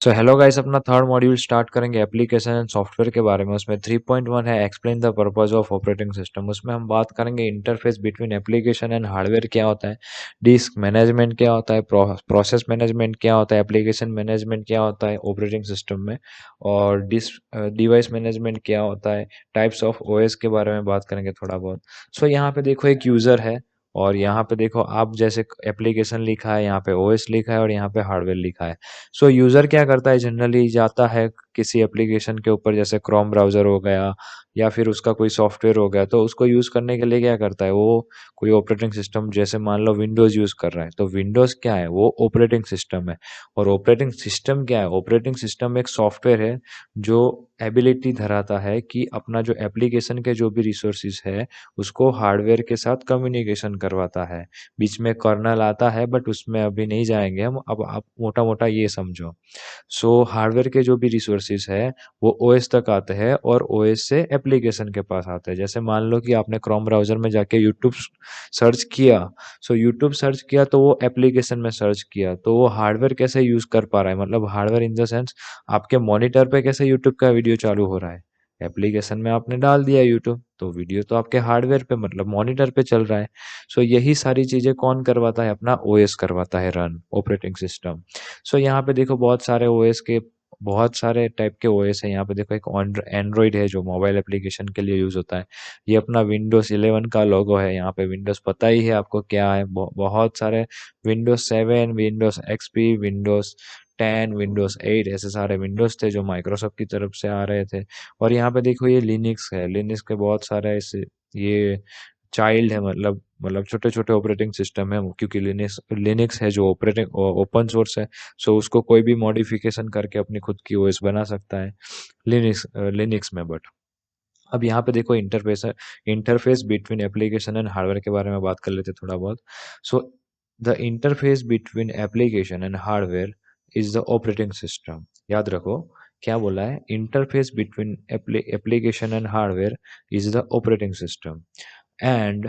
So hello guys, अपना third module start करेंगे application and software के बारे में। उसमें 3.1 है explain the purpose of operating system. उसमें हम बात करेंगे interface between application and hardware क्या होता है, डिस्क मैनेजमेंट क्या होता है, प्रोसेस मैनेजमेंट क्या होता है, एप्लीकेशन मैनेजमेंट क्या होता है ऑपरेटिंग सिस्टम में, और डिस्क डिवाइस मैनेजमेंट क्या होता है, टाइप्स ऑफ ओएस के बारे में बात करेंगे थोड़ा बहुत। सो यहाँ पे देखो एक यूज़र है और यहाँ पे देखो आप जैसे एप्लीकेशन लिखा है, यहाँ पे ओएस लिखा है और यहाँ पे हार्डवेयर लिखा है। सो यूज़र क्या करता है, जनरली जाता है किसी एप्लीकेशन के ऊपर, जैसे क्रोम ब्राउज़र हो गया या फिर उसका कोई सॉफ्टवेयर हो गया, तो उसको यूज़ करने के लिए क्या करता है वो, कोई ऑपरेटिंग सिस्टम, जैसे मान लो विंडोज़ यूज़ कर रहा है तो विंडोज़ क्या है, वो ऑपरेटिंग सिस्टम है। और ऑपरेटिंग सिस्टम क्या है, ऑपरेटिंग सिस्टम एक सॉफ्टवेयर है जो एबिलिटी धराता है कि अपना जो एप्लीकेशन के जो भी रिसोर्सेज है उसको हार्डवेयर के साथ कम्युनिकेशन करवाता है। बीच में कर्नल आता है बट उसमें अभी नहीं जाएंगे हम, अब आप मोटा मोटा ये समझो। सो हार्डवेयर के जो भी रिसोर्सेज है वो ओएस तक आते हैं और ओएस से एप्लीकेशन के पास आते हैं। जैसे मान लो कि आपने क्रोम ब्राउज़र में जाके यूट्यूब सर्च किया, सो यूट्यूब सर्च किया तो वो एप्लीकेशन में सर्च किया, तो वो हार्डवेयर कैसे यूज़ कर पा रहा है, मतलब हार्डवेयर इन द सेंस आपके मॉनिटर पे कैसे यूट्यूब का वीडियो चालू हो रहा है। एप्लीकेशन में आपने डाल दिया यूट्यूब तो वीडियो तो आपके हार्डवेयर पे मतलब मॉनिटर पे चल रहा है। सो यही सारी चीज़ें कौन करवाता है, अपना ओएस करवाता है रन, ऑपरेटिंग सिस्टम। सो यहाँ पे देखो बहुत सारे ओएस के, बहुत सारे टाइप के ओएस है। यहाँ पे देखो एक एंड्रॉइड है जो मोबाइल एप्लीकेशन के लिए यूज़ होता है। ये अपना विंडोज़ 11 का लोगो है। यहाँ पे विंडोज़ पता ही है आपको क्या है, बहुत सारे Windows 7, Windows XP, Windows 10, Windows 8 ऐसे सारे विंडोज़ थे जो माइक्रोसॉफ्ट की तरफ से आ रहे थे। और यहाँ पे देखो ये लिनक्स है, लिनक्स के बहुत सारे ऐसे ये चाइल्ड है, मतलब छोटे छोटे ऑपरेटिंग सिस्टम है, क्योंकि लिनक्स लिनक्स है जो ऑपरेटिंग ओपन सोर्स है। सो उसको कोई भी मॉडिफिकेशन करके अपनी खुद की ओएस बना सकता है लिनक्स लिनक्स में। बट अब यहाँ पे देखो इंटरफेस है, interface between application and hardware के बारे में बात कर लेते थोड़ा बहुत। So the interface between application and hardware is the operating system. याद रखो क्या बोला है, interface between application and hardware is the operating system, and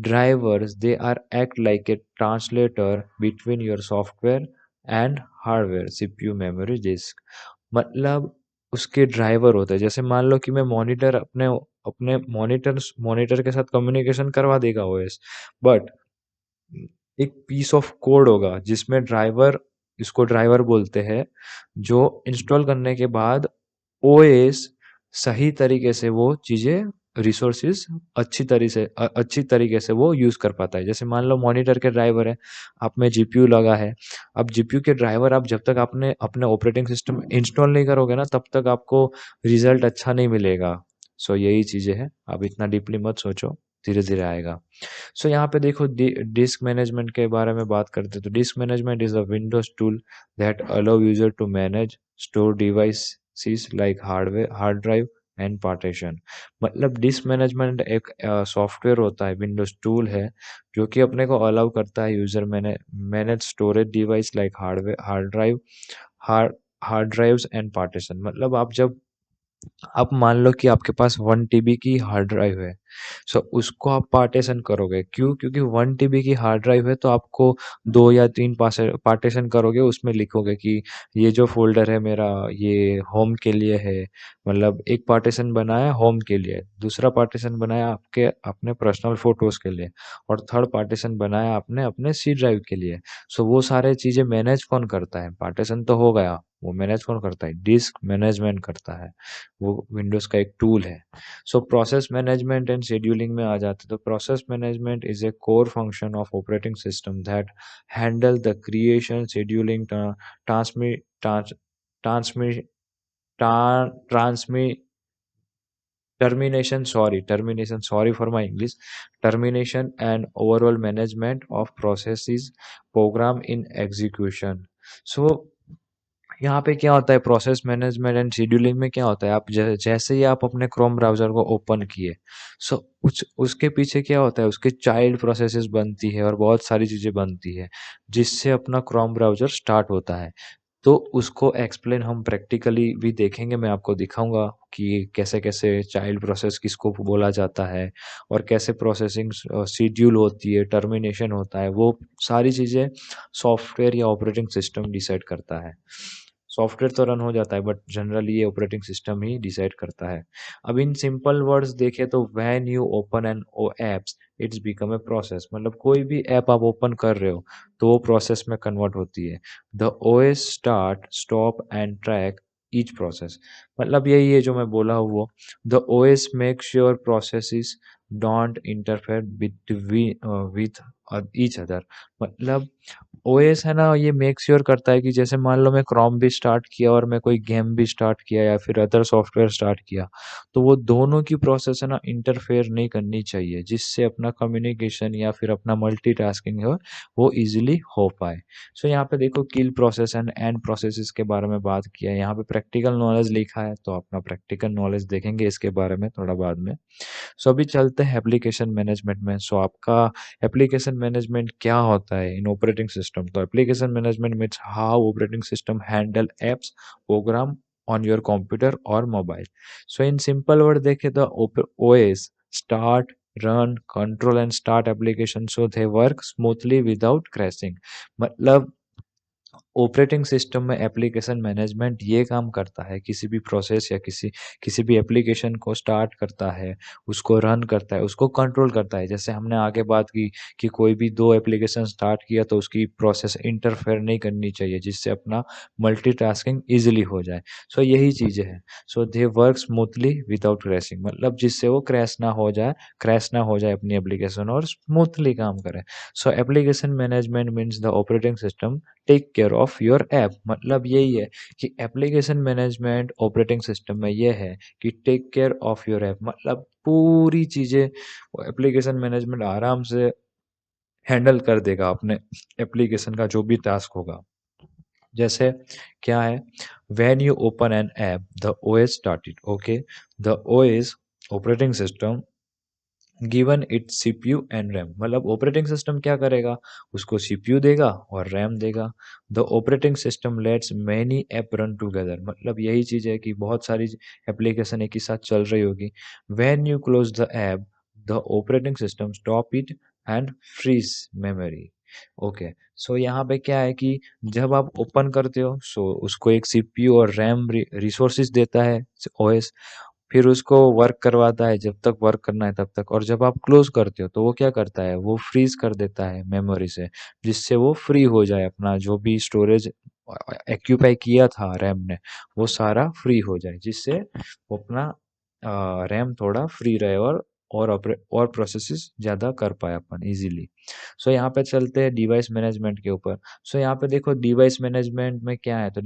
drivers they are act like a translator between your software and hardware, CPU, memory, disk. मतलब उसके driver होते हैं। जैसे मान लो कि मैं मॉनिटर अपने अपने मॉनिटर के साथ कम्युनिकेशन करवा देगा ओएस, बट एक पीस ऑफ कोड होगा जिसमें ड्राइवर, इसको ड्राइवर बोलते हैं, जो इंस्टॉल करने के बाद ओएस सही तरीके से वो चीज़ें, रिसोर्सेज अच्छी तरीके से वो यूज़ कर पाता है। जैसे मान लो मॉनिटर के ड्राइवर है, आप में जीपीयू लगा है। अब जीपीयू के ड्राइवर आप जब तक आपने अपने ऑपरेटिंग सिस्टम इंस्टॉल नहीं करोगे ना, तब तक आपको रिजल्ट अच्छा नहीं मिलेगा। सो यही चीज़ें हैं, आप इतना डीपली मत सोचो, धीरे धीरे आएगा। सो यहाँ पे देखो डिस्क मैनेजमेंट के बारे में बात करते हैं। तो disk management is a Windows tool that allow user to manage store devices like hardware, hard drive and partition. मतलब डिस्क मैनेजमेंट एक सॉफ्टवेयर होता है, विंडोज टूल है जो कि अपने को अलाउ करता है user manage storage device like hardware, hard hard drives and partition. मतलब आप जब, आप मान लो कि आपके पास 1 TB की हार्ड ड्राइव है, सो उसको आप पार्टीशन करोगे, क्यों? क्योंकि 1 TB की हार्ड ड्राइव है तो आपको 2 या 3 पार्टीशन करोगे, उसमें लिखोगे कि ये जो फोल्डर है मेरा ये होम के लिए है। मतलब एक पार्टीशन बनाया होम के लिए, दूसरा पार्टीशन बनाया आपके अपने पर्सनल फोटोज के लिए, और थर्ड पार्टीशन बनाया आपने अपने सी ड्राइव के लिए। सो वो सारे चीज़ें मैनेज कौन करता है, पार्टीशन तो हो गया, वो मैनेज कौन करता है, डिस्क मैनेजमेंट करता है। वो विंडोज़ का एक टूल है। So process management and scheduling में आ जाते हैं। तो process management is a core function of operating system that handle the creation, scheduling, transmit transmit transmit termination, sorry for my English, termination and overall management of processes program in execution. So यहाँ पे क्या होता है, process management and scheduling में क्या होता है, आप जैसे ही आप अपने क्रोम ब्राउज़र को ओपन किए, सो उसके पीछे क्या होता है, उसके चाइल्ड प्रोसेसेस बनती है और बहुत सारी चीज़ें बनती है जिससे अपना क्रोम ब्राउज़र स्टार्ट होता है। तो उसको एक्सप्लेन हम प्रैक्टिकली भी देखेंगे, मैं आपको दिखाऊंगा कि कैसे कैसे चाइल्ड प्रोसेस किसको बोला जाता है और कैसे प्रोसेसिंग शेड्यूल होती है, टर्मिनेशन होता है, वो सारी चीज़ें सॉफ्टवेयर या ऑपरेटिंग सिस्टम डिसाइड करता है। सॉफ्टवेयर तो रन हो जाता है, बट जनरली ये ऑपरेटिंग सिस्टम ही डिसाइड करता है। अब इन सिंपल वर्ड्स देखें तो when you open an O apps it's become a process, मतलब कोई भी ऐप आप ओपन कर रहे हो तो वो प्रोसेस में कन्वर्ट होती है। The OS start stop and track each process, मतलब यही है जो मैं बोला हूँ वो। The OS make sure processes don't interfere between with each other, मतलब ओएस है ना, ये मेक श्योर करता है कि जैसे मान लो मैं क्रोम भी स्टार्ट किया और मैं कोई गेम भी स्टार्ट किया या फिर अदर सॉफ्टवेयर स्टार्ट किया, तो वो दोनों की प्रोसेस है ना इंटरफेयर नहीं करनी चाहिए, जिससे अपना कम्युनिकेशन या फिर अपना मल्टीटास्किंग है वो इजीली हो पाए। सो यहाँ पे देखो किल प्रोसेस एंड एंड प्रोसेसेस के बारे में बात किया है, यहाँ पे प्रैक्टिकल नॉलेज लिखा है, तो अपना प्रैक्टिकल नॉलेज देखेंगे इसके बारे में थोड़ा बाद में। सो अभी चलते हैं एप्लीकेशन मैनेजमेंट में। सो आपका एप्लीकेशन मैनेजमेंट क्या होता है इन ऑपरेटिंग सिस्टम? तो application management means how operating system handle apps program on your computer और mobile. So in simple word देखें तो OS start run control and start application so they work smoothly without crashing, मतलब operating system में application management ये काम करता है, किसी भी प्रोसेस या किसी किसी भी एप्लीकेशन को स्टार्ट करता है, उसको रन करता है, उसको कंट्रोल करता है। जैसे हमने आगे बात की कि कोई भी दो एप्लीकेशन स्टार्ट किया तो उसकी प्रोसेस इंटरफेयर नहीं करनी चाहिए, जिससे अपना मल्टीटास्किंग ईजिली हो जाए। सो यही चीज़ें हैं। So they work smoothly without crashing, मतलब जिससे वो क्रैश ना हो जाए अपनी एप्लीकेशन और स्मूथली काम करे। So application management means the operating system take care of your app, मतलब यही है कि एप्लीकेशन मैनेजमेंट ऑपरेटिंग सिस्टम में ये है कि take care of your app, मतलब पूरी चीज़ें एप्लीकेशन मैनेजमेंट आराम से हैंडल कर देगा अपने एप्लीकेशन का जो भी टास्क होगा। जैसे क्या है, when you open an app the OS started, okay, the OS operating system given it CPU and RAM, मतलब ऑपरेटिंग सिस्टम क्या करेगा, उसको सीपीयू देगा और रैम देगा। The operating system let's many app run together, मतलब यही चीज़ है कि बहुत सारी एप्लीकेशन एक ही साथ चल रही होगी। When you close the app the operating system stop it and freeze memory. Okay, so यहाँ पे क्या है कि जब आप ओपन करते हो सो उसको एक सीपीयू और रैम रिसोर्सेज देता है ओएस, फिर उसको वर्क करवाता है जब तक वर्क करना है तब तक, और जब आप क्लोज करते हो तो वो क्या करता है, वो फ्रीज कर देता है मेमोरी से, जिससे वो फ्री हो जाए, अपना जो भी स्टोरेज एक्यूपाई किया था रैम ने वो सारा फ्री हो जाए, जिससे वो अपना रैम थोड़ा फ्री रहे और प्रोसेसेस ज़्यादा कर पाए अपन इजीली। सो यहाँ पे चलते हैं डिवाइस मैनेजमेंट के ऊपर। सो यहाँ पे देखो डिवाइस मैनेजमेंट में क्या है, तो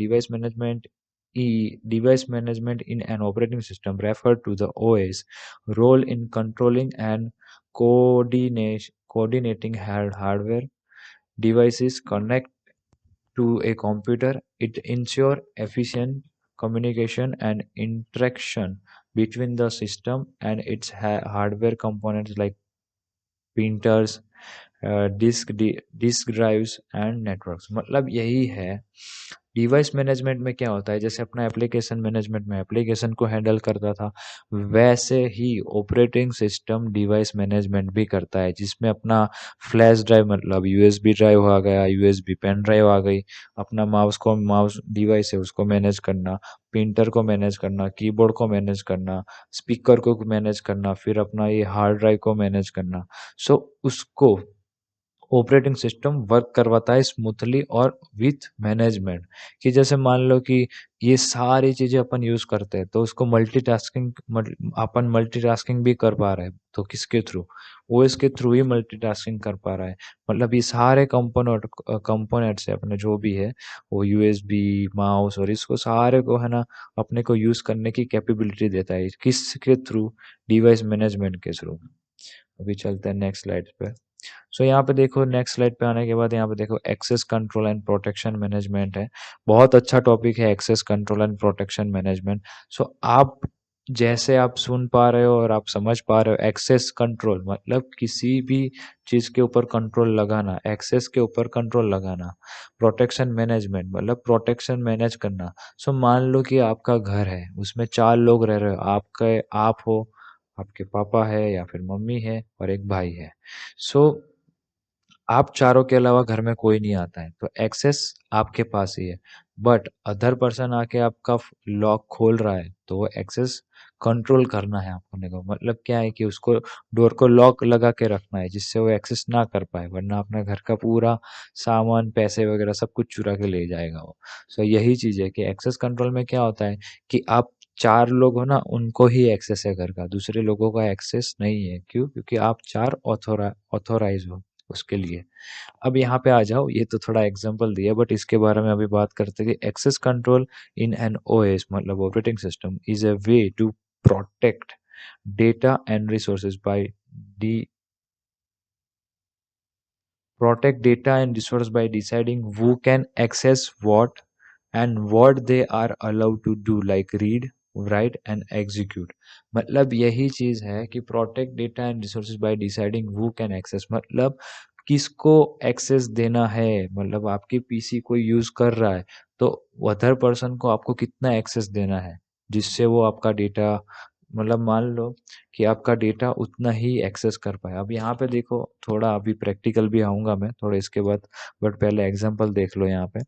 device management in an operating system refer to the OS role in controlling and coordinating hardware devices connect to a computer. It ensure efficient communication and interaction between the system and its hardware components like printers, disk drives and networks, मतलब यही है। Device management में क्या होता है, जैसे अपना application management में एप्लीकेशन को हैंडल करता था, वैसे ही ऑपरेटिंग सिस्टम डिवाइस मैनेजमेंट भी करता है, जिसमें अपना फ्लैश ड्राइव मतलब यूएसबी ड्राइव आ गया, यूएसबी पेन ड्राइव आ गई, अपना माउस डिवाइस है उसको मैनेज करना, प्रिंटर को मैनेज करना, कीबोर्ड को मैनेज करना, स्पीकर को मैनेज करना, फिर अपना ये हार्ड ड्राइव को मैनेज करना। सो उसको ऑपरेटिंग सिस्टम वर्क करवाता है स्मूथली और विथ मैनेजमेंट, कि जैसे मान लो कि ये सारी चीज़ें अपन यूज़ करते हैं तो उसको अपन मल्टीटास्किंग भी कर पा रहे हैं, तो किसके थ्रू, ओएस के थ्रू ही मल्टीटास्किंग कर पा रहा है। मतलब ये सारे कंपोनेंट्स है अपने जो भी है, वो यूएसबी माउस और इसको सारे को है ना अपने को यूज़ करने की कैपेबिलिटी देता है, किसके थ्रू, डिवाइस मैनेजमेंट के थ्रू। अभी चलते हैं नेक्स्ट स्लाइड पे। सो यहाँ पे देखो नेक्स्ट स्लाइड पे आने के बाद यहाँ पे देखो access control and protection management है। बहुत अच्छा टॉपिक है access control and protection management. So आप जैसे आप सुन पा रहे हो और आप समझ पा रहे हो, एक्सेस कंट्रोल मतलब किसी भी चीज़ के ऊपर कंट्रोल लगाना, एक्सेस के ऊपर कंट्रोल लगाना। प्रोटेक्शन मैनेजमेंट मतलब प्रोटेक्शन मैनेज करना। सो मान लो कि आपका घर है, उसमें 4 लोग रह रहे हो, आप हो, आपके पापा है या फिर मम्मी है और एक भाई है। सो आप चारों के अलावा घर में कोई नहीं आता है, तो एक्सेस आपके पास ही है। बट अदर पर्सन आके आपका लॉक खोल रहा है, तो वो एक्सेस कंट्रोल करना है आपने को। मतलब क्या है कि उसको डोर को लॉक लगा के रखना है, जिससे वो एक्सेस ना कर पाए, वरना अपने घर का पूरा सामान, पैसे वगैरह सब कुछ चुरा के ले जाएगा वो। सो यही चीज़ है कि एक्सेस कंट्रोल में क्या होता है कि आप चार लोग हो ना, उनको ही एक्सेस है घर का, दूसरे लोगों का एक्सेस नहीं है। क्यों? क्योंकि आप चार ऑथोराइज हो उसके लिए। अब यहाँ पे आ जाओ, ये तो थोड़ा एग्जांपल दिया, बट इसके बारे में अभी बात करते हैं कि access control in an OS मतलब operating system is a way to protect data and resources by the protect data and resource by deciding who can access what and what they are allowed to do like read, write and execute। मतलब यही चीज है कि protect data and resources by deciding who can access, मतलब किसको access देना है। मतलब आपकी पीसी कोई यूज कर रहा है, तो अदर पर्सन को आपको कितना एक्सेस देना है, जिससे वो आपका डेटा, मतलब मान लो कि आपका डेटा उतना ही एक्सेस कर पाए। अब यहाँ पे देखो, थोड़ा अभी प्रैक्टिकल भी आऊँगा मैं थोड़ा इसके बाद, बट पहले एग्जांपल देख लो यहाँ पे।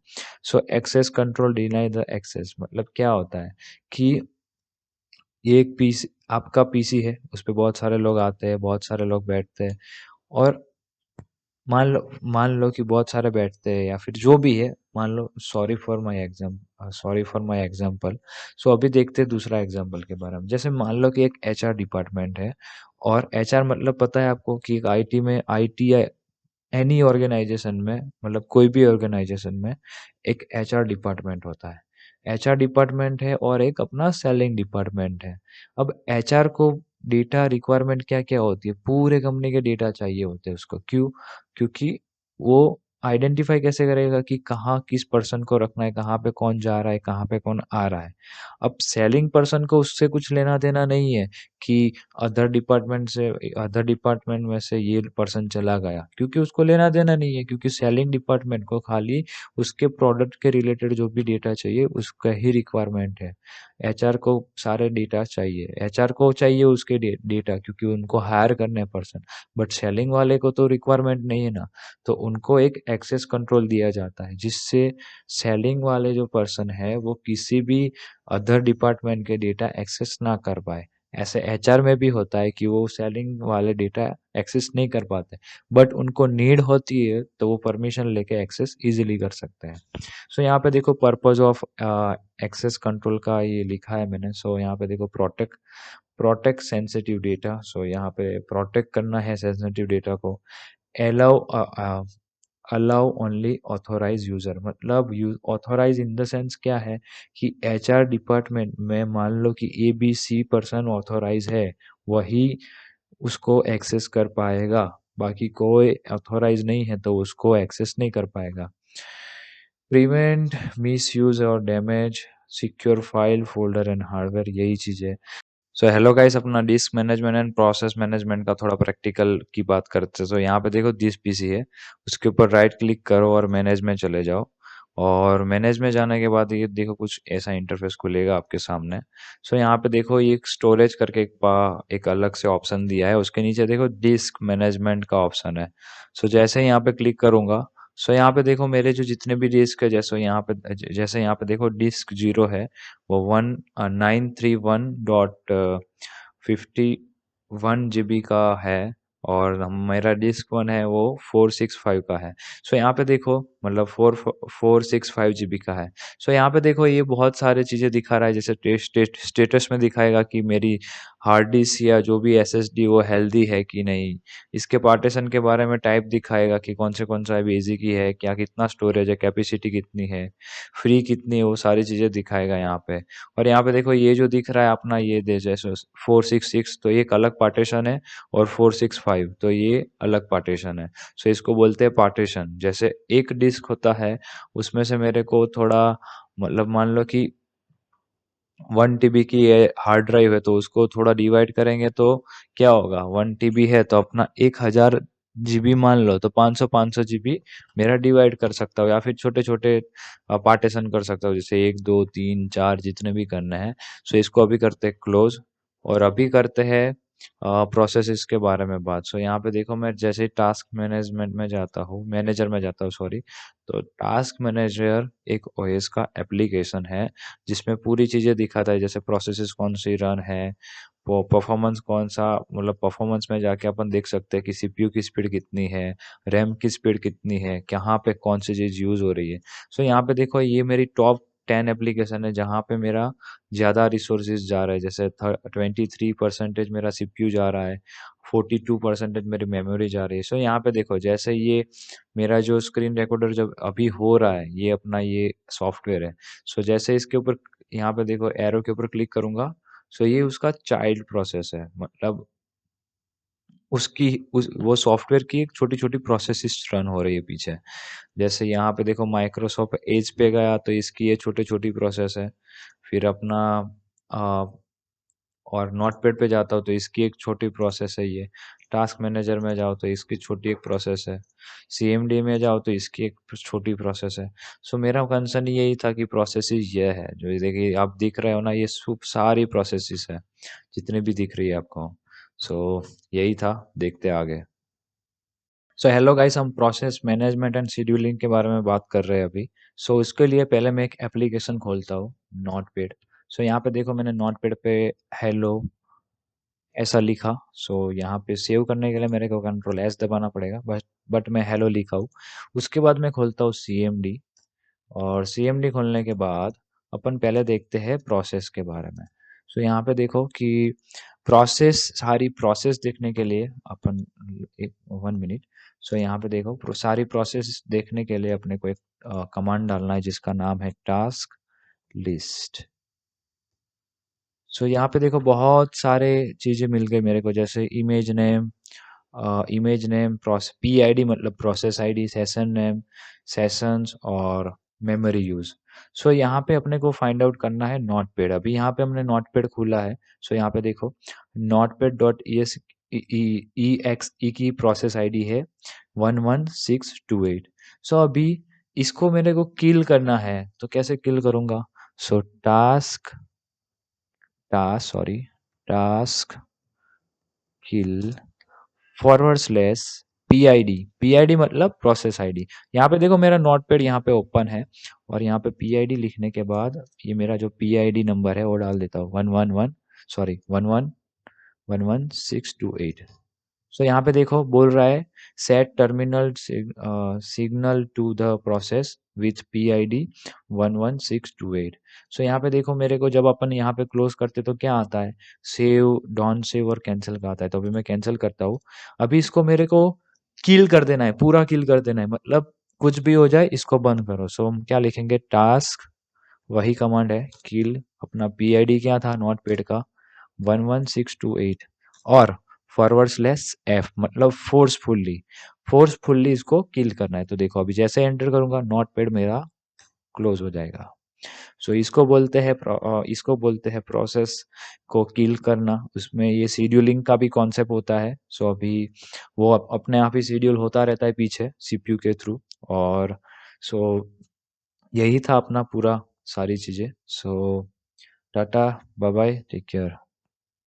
So access control deny the access, मतलब क्या होता है कि ये एक पीसी, आपका पीसी है, उस पे बहुत सारे लोग आते हैं, बहुत सारे लोग बैठते हैं, और मान लो कि बहुत सारे बैठते हैं या फिर जो भी है, मान लो, सॉरी फॉर माय एग्जांपल। सो अभी देखते हैं दूसरा एग्जांपल के बारे में। जैसे मान लो कि एक एचआर डिपार्टमेंट है, और एचआर मतलब पता है आपको कि एक आईटी या एनी ऑर्गेनाइजेशन में, मतलब कोई भी ऑर्गेनाइजेशन में एक एचआर डिपार्टमेंट होता है। एचआर डिपार्टमेंट है और एक अपना सेलिंग डिपार्टमेंट है। अब एचआर को डेटा रिक्वायरमेंट क्या क्या होती है, पूरे कंपनी के डेटा चाहिए होते हैं उसको। क्यों? क्योंकि वो आइडेंटिफाई कैसे करेगा कि कहाँ किस पर्सन को रखना है, कहाँ पे कौन जा रहा है, कहाँ पे कौन आ रहा है। अब सेलिंग पर्सन को उससे कुछ लेना देना नहीं है कि अदर डिपार्टमेंट में से ये पर्सन चला गया, क्योंकि उसको लेना देना नहीं है। क्योंकि सेलिंग डिपार्टमेंट को खाली उसके प्रोडक्ट के रिलेटेड जो भी डेटा चाहिए उसका ही रिक्वायरमेंट है। एचआर को सारे डेटा चाहिए, एचआर को चाहिए उसके डेटा, क्योंकि उनको हायर करने पर्सन। बट सेलिंग वाले को तो रिक्वायरमेंट नहीं है ना, तो उनको एक एक्सेस कंट्रोल दिया जाता है, जिससे सेलिंग वाले जो पर्सन है वो किसी भी अदर डिपार्टमेंट के डेटा एक्सेस ना कर पाए। ऐसे एचआर में भी होता है कि वो सेलिंग वाले डेटा एक्सेस नहीं कर पाते, बट उनको नीड होती है तो वो परमिशन लेके एक्सेस इजीली कर सकते हैं। सो यहाँ पे देखो पर्पज ऑफ एक्सेस कंट्रोल का ये लिखा है मैंने। सो यहाँ पे देखो प्रोटेक्ट सेंसिटिव डेटा। सो यहाँ पे प्रोटेक्ट करना है सेंसिटिव डेटा को। Allow allow only authorise user, मतलब ऑथोराइज इन द सेंस क्या है कि एचआर डिपार्टमेंट में मान लो कि A B C person authorise है, वही उसको एक्सेस कर पाएगा। बाकी कोई ऑथोराइज नहीं है तो उसको एक्सेस नहीं कर पाएगा। प्रिवेंट मिस यूज और damage secure file folder and hardware, यही चीज है। सो हेलो गाइस, अपना disc management and process management का थोड़ा प्रैक्टिकल की बात करते हैं। तो यहाँ पे देखो दिस पीसी है, उसके ऊपर राइट क्लिक करो और मैनेज में चले जाओ। और मैनेज में जाने के बाद ये देखो कुछ ऐसा इंटरफेस खुलेगा आपके सामने। सो यहाँ पे देखो ये एक स्टोरेज करके एक अलग से ऑप्शन दिया है, उसके नीचे देखो डिस्क मैनेजमेंट का ऑप्शन है। सो जैसे ही यहाँ पे क्लिक करूंगा, सो यहाँ पे देखो मेरे जो जितने भी डिस्क है, जैसे यहाँ पे देखो डिस्क 0 है, वो 931.51 GB का है। और मेरा डिस्क 1 है वो 465 का है। सो यहाँ पे देखो, मतलब 465 GB का है। सो यहाँ पे देखो ये बहुत सारे चीज़ें दिखा रहा है, जैसे स्टेटस में दिखाएगा कि मेरी हार्ड डिस्क या जो भी एसएसडी वो हेल्दी है कि नहीं। इसके पार्टीशन के बारे में टाइप दिखाएगा कि कौन सा बेसिक की है, क्या कितना स्टोरेज है, कैपेसिटी कितनी है, फ्री कितनी है, वो सारी चीज़ें दिखाएगा यहाँ पे। और यहाँ पे देखो ये जो दिख रहा है अपना, ये दे जैसे 466 तो ये एक अलग पार्टीशन है, और 465 तो ये अलग पार्टीशन है। सो इसको बोलते हैं पार्टीशन। जैसे एक डिस्क होता है, उसमें से मेरे को थोड़ा, मतलब मान लो कि 1 TB की हार्ड ड्राइव है, तो उसको थोड़ा डिवाइड करेंगे तो क्या होगा, 1 TB है तो अपना 1000 GB मान लो, तो 500 मेरा डिवाइड कर सकता हूँ, या फिर छोटे छोटे पार्टीशन कर सकता हूँ, जैसे 1 2 3 4 जितने भी करने हैं। सो इसको अभी करते हैं क्लोज, और अभी करते हैं प्रोसेसेस के बारे में बात। सो यहाँ पे देखो मैं जैसे टास्क मैनेजमेंट में जाता हूँ, मैनेजर में जाता हूँ सॉरी। तो टास्क मैनेजर एक ओएस का एप्लीकेशन है जिसमें पूरी चीज़ें दिखाता है, जैसे प्रोसेसेस कौन सी रन है, वो परफॉर्मेंस कौन सा, मतलब परफॉर्मेंस में जाके अपन देख सकते हैं कि सीपीयू की स्पीड कितनी है, रैम की स्पीड कितनी है, कहाँ पे कौन सी चीज़ यूज़ हो रही है। सो यहाँ पे देखो ये मेरी टॉप 10 एप्लीकेशन है जहाँ पे मेरा ज़्यादा रिसोर्सेज जा रहा है, जैसे 23% मेरा सीपीयू जा रहा है, 42% मेरी मेमोरी जा रही है। सो यहाँ पे देखो जैसे ये मेरा जो स्क्रीन रिकॉर्डर जब अभी हो रहा है, ये अपना ये सॉफ्टवेयर है। सो जैसे इसके ऊपर यहाँ पे देखो एरो के ऊपर क्लिक करूंगा, सो ये उसका चाइल्ड प्रोसेस है, मतलब उसकी उस वो सॉफ्टवेयर की एक छोटी छोटी प्रोसेसेस रन हो रही है पीछे। जैसे यहाँ पे देखो माइक्रोसॉफ्ट एज पे गया तो इसकी ये छोटी छोटी प्रोसेस है। फिर अपना आ, और नोटपैड पे जाता हूँ तो इसकी एक छोटी प्रोसेस है ये। टास्क मैनेजर में जाओ तो इसकी छोटी एक प्रोसेस है। सीएमडी में जाओ तो इसकी एक छोटी प्रोसेस है। सो मेरा कंसर्न यही था कि प्रोसेसेस ये है जो ये देखिए आप दिख रहे हो ना, ये सब सारी प्रोसेसेस है जितनी भी दिख रही है आपको। सो यही था, देखते आगे। सो हेलो गाइस, हम प्रोसेस मैनेजमेंट एंड शेड्यूलिंग के बारे में बात कर रहे हैं अभी। सो उसके लिए पहले मैं एक एप्लीकेशन खोलता हूँ, नोटपैड। सो यहाँ पे देखो मैंने नोटपैड पे हेलो ऐसा लिखा। सो यहाँ पे सेव करने के लिए मेरे को कंट्रोल S दबाना पड़ेगा, बट मैं हेलो लिखा हूँ। उसके बाद मैं खोलता हूँ सीएमडी, और सीएमडी खोलने के बाद अपन पहले देखते हैं प्रोसेस के बारे में। सो यहाँ पे देखो कि प्रोसेस, सारी प्रोसेस देखने के लिए अपन एक 1 मिनट। सो यहाँ पे देखो सारी प्रोसेस देखने के लिए अपने को एक कमांड डालना है जिसका नाम है टास्क लिस्ट। सो यहाँ पे देखो बहुत सारे चीजें मिल गई मेरे को, जैसे इमेज नेम प्रोसेस PID मतलब process ID, session name, sessions और मेमोरी यूज। सो यहाँ पे अपने को फाइंड आउट करना है नोटपैड। अभी यहाँ पे हमने नोटपैड खोला है। सो यहाँ पे देखो notepad.exe की प्रोसेस आईडी है 11628। सो अभी इसको मेरे को किल करना है, तो कैसे किल करूंगा? सो टास्क किल फॉरवर्ड स्लैश PID मतलब प्रोसेस आईडी। यहाँ पे देखो मेरा नोटपैड यहाँ पे ओपन है, और यहाँ पे PID लिखने के बाद ये मेरा जो PID नंबर है वो डाल देता हूँ, 111 सो यहाँ पे देखो बोल रहा है set terminal signal to the process with PID 11628। So यहाँ पे देखो मेरे को जब अपन यहाँ पे क्लोज करते तो क्या आता है, सेव, डॉन सेव और कैंसिल का आता है। तो अभी मैं कैंसिल करता हूँ। अभी इसको मेरे को किल कर देना है, पूरा किल कर देना है, मतलब कुछ भी हो जाए इसको बंद करो। सो हम क्या लिखेंगे, टास्क, वही कमांड है किल, अपना PID क्या था नोटपैड का 11628, और फॉरवर्ड स्लैश F मतलब फोर्सफुल्ली इसको किल करना है। तो देखो अभी जैसे एंटर करूंगा नोटपैड मेरा क्लोज हो जाएगा। सो इसको बोलते हैं प्रोसेस को किल करना। उसमें ये शेड्यूलिंग का भी कॉन्सेप्ट होता है। सो अभी वो अपने आप ही शेड्यूल होता रहता है पीछे CPU के थ्रू। और सो यही था अपना पूरा सारी चीजें। So tata, bye bye, take care.